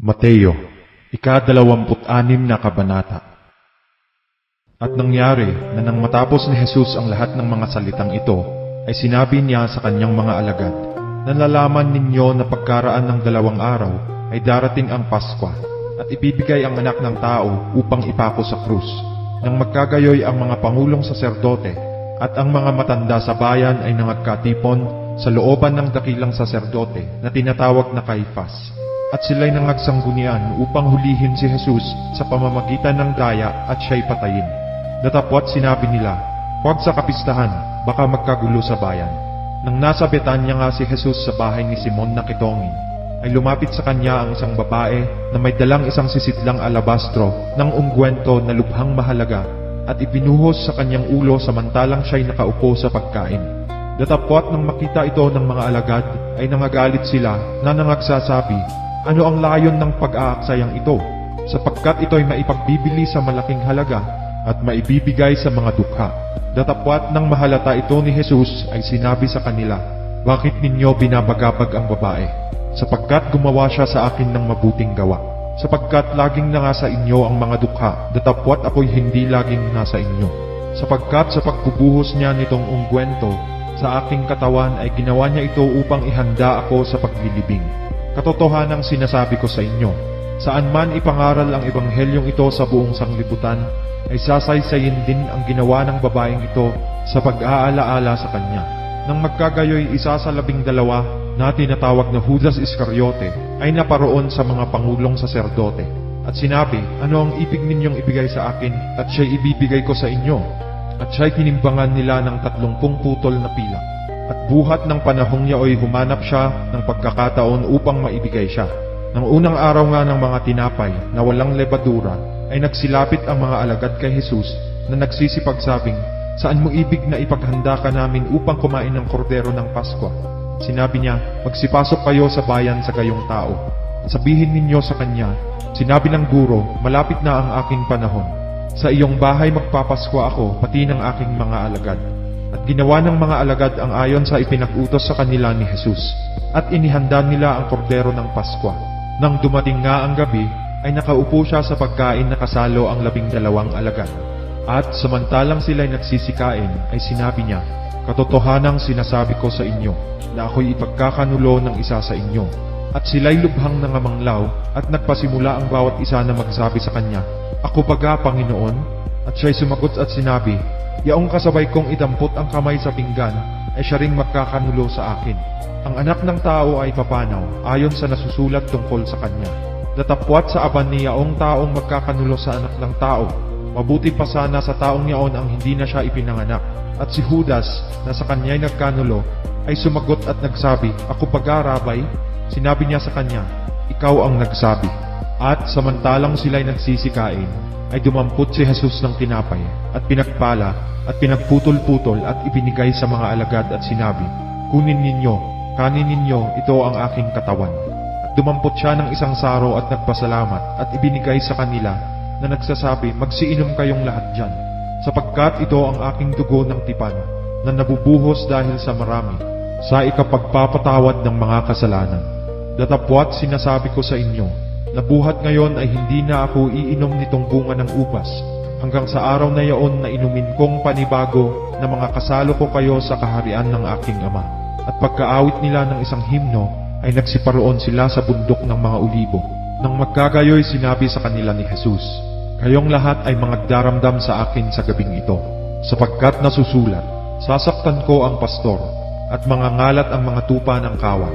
Mateo, ika-26 na kabanata. At nangyari na nang matapos ni Jesus ang lahat ng mga salitang ito, ay sinabi niya sa kanyang mga alagad, "Nalalaman ninyo na pagkaraan ng 2 araw ay darating ang Paskwa, at ibibigay ang anak ng tao upang ipako sa krus. Nang magkagayoy ang mga pangulong saserdote at ang mga matanda sa bayan ay nangagkatipon sa looban ng dakilang saserdote na tinatawag na Caifás. At sila'y nangagsangunian upang hulihin si Jesus sa pamamagitan ng daya at siya'y patayin. Datapwat sinabi nila, "Huwag sa kapistahan, baka magkagulo sa bayan." Nang nasa Betanya nga si Jesus sa bahay ni Simon na kitongin, ay lumapit sa kanya ang isang babae na may dalang isang sisidlang alabastro ng ungwento na lubhang mahalaga at ibinuhos sa kanyang ulo samantalang siya'y nakaupo sa pagkain. Datapwat nang makita ito ng mga alagad, ay nangagalit sila na nangagsasabi, "Ano ang layon ng pag-aaksayang ito? Sapagkat ito'y maipagbibili sa malaking halaga at maibibigay sa mga dukha." Datapwat nang mahalata ito ni Jesus ay sinabi sa kanila, "Bakit ninyo binabagabag ang babae? Sapagkat gumawa siya sa akin ng mabuting gawa. Sapagkat laging na nga sa inyo ang mga dukha, datapwat ako'y hindi laging nasa inyo. Sapagkat sa pagbubuhos niya nitong ungkwento sa aking katawan ay ginawa niya ito upang ihanda ako sa paglilibing. Katotohanang sinasabi ko sa inyo, saan man ipangaral ang ebanghelyong ito sa buong sanglibutan, ay sasaysayin din ang ginawa ng babaeng ito sa pag-aalaala sa kanya." Nang magkagayoy, isa sa 12 na tinatawag na Judas Iscariote ay naparoon sa mga pangulong saserdote at sinabi, "Ano ang ibig ninyong ibigay sa akin at siya'y ibibigay ko sa inyo?" At siya'y tinimbangan nila ng 30 putol na pilak. At buhat ng panahong yaoy humanap siya ng pagkakataon upang maibigay siya. Nang unang araw nga ng mga tinapay na walang lebadura, ay nagsilapit ang mga alagad kay Jesus na nagsisipagsabing, "Saan mo ibig na ipaghanda ka namin upang kumain ng kordero ng Paskwa?" Sinabi niya, "Magsipasok kayo sa bayan sa gayong tao. At sabihin ninyo sa kanya, sinabi ng guro, malapit na ang aking panahon. Sa iyong bahay magpapaskwa ako, pati ng aking mga alagad." At ginawa ng mga alagad ang ayon sa ipinag-utos sa kanila ni Jesus, at inihanda nila ang kordero ng Paskwa. Nang dumating nga ang gabi, ay nakaupo siya sa pagkain na kasalo ang 12 alagad. At samantalang sila'y nagsisikain, ay sinabi niya, "Katotohanang sinasabi ko sa inyo, na ako'y ipagkakanulo ng isa sa inyo." At sila'y lubhang nangamanglaw, at nagpasimula ang bawat isa na magsabi sa kanya, "Ako baga, Panginoon?" At siya'y sumagot at sinabi, "Yaong kasabay kong idampot ang kamay sa pinggan, ay siya ring magkakanulo sa akin. Ang anak ng tao ay papanaw, ayon sa nasusulat tungkol sa kanya. Datapwat sa aban ni yaong taong magkakanulo sa anak ng tao, mabuti pa sana sa taong yaon ang hindi na siya ipinanganak." At si Judas, na sa kanya'y nagkanulo, ay sumagot at nagsabi, "Ako baga, Rabay?" Sinabi niya sa kanya, "Ikaw ang nagsabi." At samantalang sila'y nagsisikain, ay dumampot si Jesus ng tinapay, at pinagpala, at pinagputol-putol, at ibinigay sa mga alagad at sinabi, "Kunin ninyo, kanin ninyo, ito ang aking katawan." At dumampot siya ng isang saro at nagpasalamat, at ibinigay sa kanila, na nagsasabi, "Magsiinom kayong lahat dyan, sapagkat ito ang aking dugo ng tipan, na nabubuhos dahil sa marami, sa ikapagpapatawad ng mga kasalanan. Datapwat sinasabi ko sa inyo, na buhat ngayon ay hindi na ako iinom nitong bunga ng upas, hanggang sa araw na yaon na inumin kong panibago na mga kasalo ko kayo sa kaharian ng aking Ama." At pagkaawit nila ng isang himno, ay nagsiparoon sila sa bundok ng mga Olibo. Nang magkagayoy, sinabi sa kanila ni Jesus, "Kayong lahat ay mangagdaramdam sa akin sa gabing ito, sapagkat nasusulat, sasaktan ko ang pastor, at mangangalat ang mga tupa ng kawan.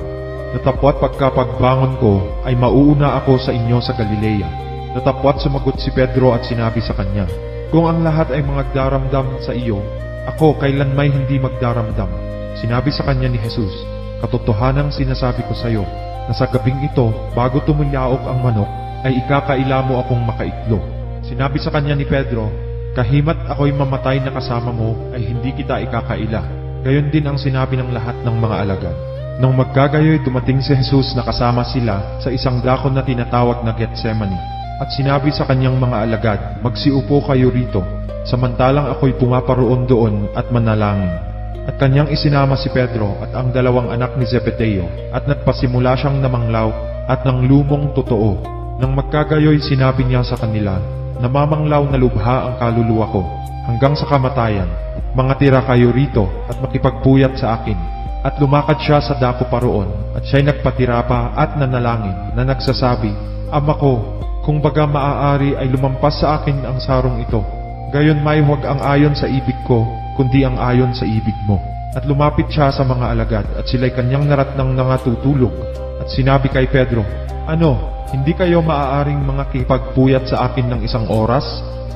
Datapwat pagkapagbangon ko, ay mauuna ako sa inyo sa Galilea." Datapwat sumagot si Pedro at sinabi sa kanya, "Kung ang lahat ay mangagdaramdam sa iyo, ako kailanmay hindi magdaramdam." Sinabi sa kanya ni Jesus, "Katotohanang sinasabi ko sa iyo, na sa gabing ito, bago tumilyaok ang manok, ay ikakaila mo akong makaitlo." Sinabi sa kanya ni Pedro, "Kahimat ako'y mamatay na kasama mo, ay hindi kita ikakaila." Gayon din ang sinabi ng lahat ng mga alagad. Nang magkagayoy, dumating si Jesus na kasama sila sa isang dakon na tinatawag na Getsemani. At sinabi sa kanyang mga alagad, "Magsiupo kayo rito, samantalang ako'y pumaparoon doon at manalangin." At kanyang isinama si Pedro at ang 2 anak ni Zebedeo, at nagpasimula siyang namanglaw at ng lumong totoo. Nang magkagayoy sinabi niya sa kanila, namamanglaw na lubha ang kaluluwa ko hanggang sa kamatayan. Mga tira kayo rito at makipagpuyat sa akin. At lumakad siya sa dako paroon at siya'y nagpatira pa at nanalangin na nagsasabi, Ama ko, kung baga maaari ay lumampas sa akin ang sarong ito. Gayon may huwag ang ayon sa ibig ko, kundi ang ayon sa ibig mo. At lumapit siya sa mga alagad at sila'y kanyang naratnang nangatutulog. At sinabi kay Pedro, Ano, hindi kayo maaaring mga kipagpuyat sa akin ng isang oras?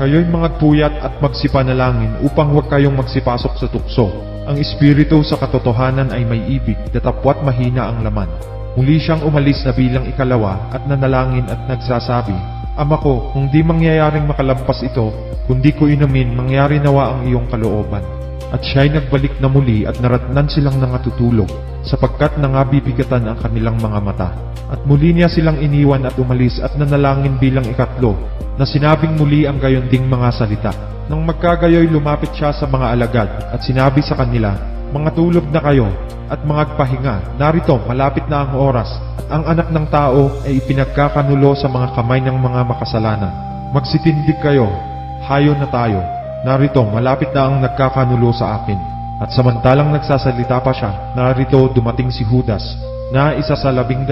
Kayo'y magpuyat at magsipanalangin upang huwag kayong magsipasok sa tukso. Ang espiritu sa katotohanan ay may ibig, datapwat mahina ang laman. Muli siyang umalis na bilang ikalawa at nanalangin at nagsasabi, Ama ko, kung di mangyayaring makalampas ito, kundi ko inumin, mangyari nawa ang iyong kalooban. At siya'y nagbalik na muli at naratnan silang nangatutulog, sapagkat nangabibigatan ang kanilang mga mata. At muli niya silang iniwan at umalis at nanalangin bilang ikatlo, na sinabing muli ang gayunding mga salita. Nang magkagayoy lumapit siya sa mga alagad at sinabi sa kanila, Mga tulog na kayo at magpahinga, narito malapit na ang oras at ang anak ng tao ay ipinagkakanulo sa mga kamay ng mga makasalanan. Magsitindig kayo, hayo na tayo, narito malapit na ang nagkakanulo sa akin. At samantalang nagsasalita pa siya, narito dumating si Judas, na isa sa 12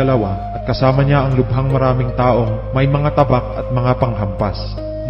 at kasama niya ang lubhang maraming taong may mga tabak at mga panghampas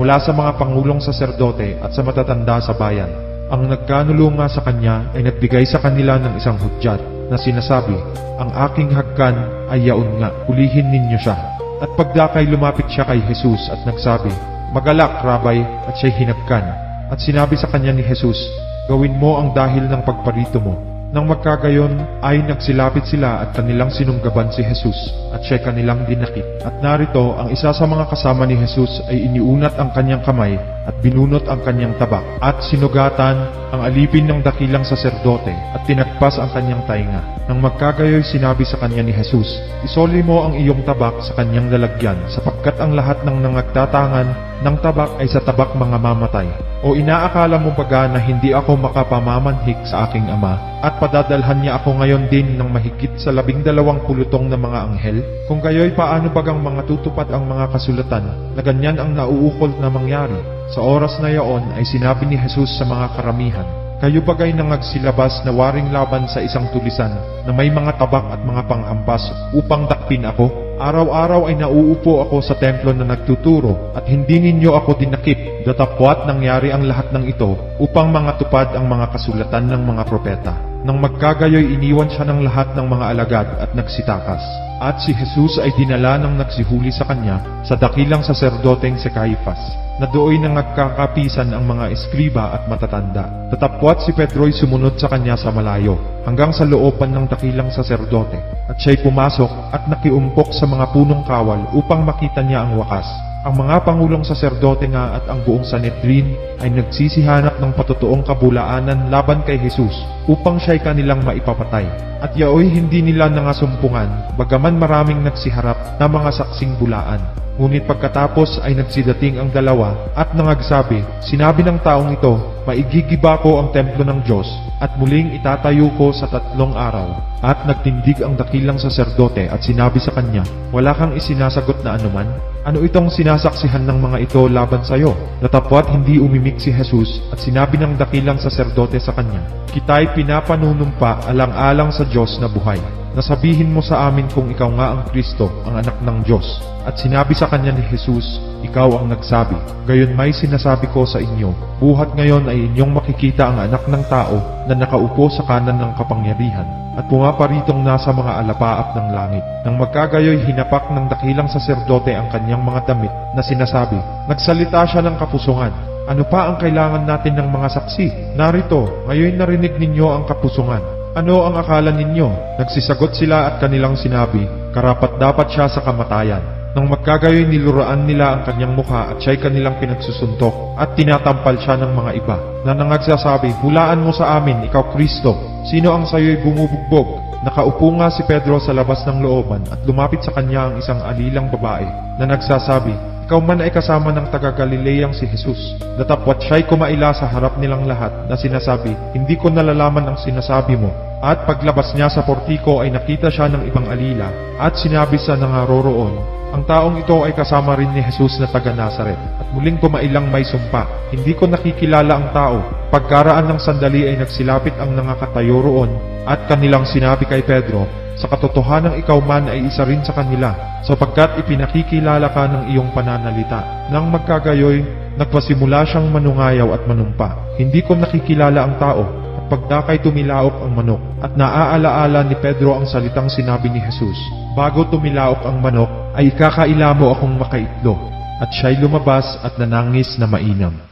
mula sa mga pangulong saserdote at sa matatanda sa bayan. Ang nagkanulo nga sa kanya ay nagbigay sa kanila ng isang hudyat na sinasabi, Ang aking hagkan ay yaon nga, hulihin ninyo siya. At pagdakay lumapit siya kay Jesus at nagsabi, Magalak, Rabay, at siya'y hinagkan. At sinabi sa kanya ni Jesus, Gawin mo ang dahil ng pagparito mo. Nang magkagayon ay nagsilapit sila at kanilang sinunggaban si Jesus at siya'y kanilang dinakip. At narito ang isa sa mga kasama ni Jesus ay iniunat ang kanyang kamay at binunot ang kanyang tabak at sinugatan ang alipin ng dakilang saserdote at tinagpas ang kanyang tainga. Nang magkagayoy sinabi sa kanya ni Jesus, Isoli mo ang iyong tabak sa kanyang lalagyan sapagkat ang lahat ng nangagtatangan ng tabak ay sa tabak mga mamatay. O inaakala mo baga na hindi ako makapamamanhik sa aking Ama at padadalhan niya ako ngayon din ng mahigit sa 12 pulutong na mga anghel? Kung kayo'y paano bagang mga tutupad ang mga kasulatan na ganyan ang nauukol na mangyari? Sa oras na yaon ay sinabi ni Jesus sa mga karamihan, Kayo bagay nangagsilabas na waring laban sa isang tulisan na may mga tabak at mga panghampas upang dakpin ako? Araw-araw ay nauupo ako sa templo na nagtuturo at hindi ninyo ako dinakip. Datapwat nangyari ang lahat ng ito upang mga tupad ang mga kasulatan ng mga propeta. Nang magkagayoy iniwan siya ng lahat ng mga alagad at nagsitakas. At si Jesus ay dinala ng nagsihuli sa kanya sa dakilang saserdoteng si Caifas, na dooy nang nagkakapisan ang mga eskriba at matatanda. Tatapwat si Pedro'y sumunod sa kanya sa malayo, hanggang sa looban ng dakilang saserdote. At siya'y pumasok at nakiumpok sa mga punong kawal upang makita niya ang wakas. Ang mga pangulong saserdote nga at ang buong Sanhedrin ay nagsisihanap ng patotoong kabulaanan laban kay Jesus upang siya'y kanilang maipapatay. At yaoy hindi nila nangasumpungan, bagaman maraming nagsiharap na mga saksing bulaan. Ngunit pagkatapos ay nagsidating ang dalawa at nangagsabi, Sinabi ng taong ito, Maigigiba ko ang templo ng Diyos at muling itatayo ko sa 3 araw. At nagtindig ang dakilang saserdote at sinabi sa kanya, Wala kang isinasagot na anuman? Ano itong sinasaksihan ng mga ito laban sa iyo? Natapwat hindi umimik si Jesus at sinabi ng dakilang saserdote sa kanya, Kita'y pinapanunumpa alang-alang sa Diyos na buhay. Nasabihin mo sa amin kung ikaw nga ang Kristo, ang anak ng Diyos. At sinabi sa kanya ni Jesus, Ikaw ang nagsabi. Gayon may sinasabi ko sa inyo, buhat ngayon ay inyong makikita ang anak ng tao na nakaupo sa kanan ng kapangyarihan at pumaparitong nasa mga alapaap ng langit. Nang magkagayoy hinapak ng dakilang saserdote ang kanyang mga damit na sinasabi, Nagsalita siya ng kapusungan. Ano pa ang kailangan natin ng mga saksi? Narito, ngayon narinig ninyo ang kapusungan. Ano ang akala ninyo? Nagsisagot sila at kanilang sinabi, Karapat-dapat siya sa kamatayan. Nang magkagayoy niluraan nila ang kanyang mukha at siya'y kanilang pinagsusuntok at tinatampal siya ng mga iba na nangagsasabi, Hulaan mo sa amin, ikaw Kristo. Sino ang sayo'y bumubugbog? Nakaupo nga si Pedro sa labas ng looban at lumapit sa kanya ang isang alilang babae na nagsasabi, Ikaw man ay kasama ng taga-Galileang si Jesus. Datapwat siya'y kumaila sa harap nilang lahat na sinasabi, Hindi ko nalalaman ang sinasabi mo. At paglabas niya sa portiko ay nakita siya ng ibang alila at sinabi sa nangaroroon, Ang taong ito ay kasama rin ni Jesus na taga Nazaret at muling kumailang may sumpa. Hindi ko nakikilala ang tao. Pagkaraan ng sandali ay nagsilapit ang nangakatayo roon at kanilang sinabi kay Pedro, sa katotohanang ikaw man ay isa rin sa kanila, sapagkat ipinakikilala ka ng iyong pananalita. Nang magkagayoy, nagpasimula siyang manungayaw at manumpa. Hindi ko nakikilala ang tao. At pagdakay tumilaok ang manok. At naaalaala ni Pedro ang salitang sinabi ni Jesus, bago tumilaok ang manok, ay ikakaila mo akong makaitlog. At siya'y lumabas at nanangis na mainam.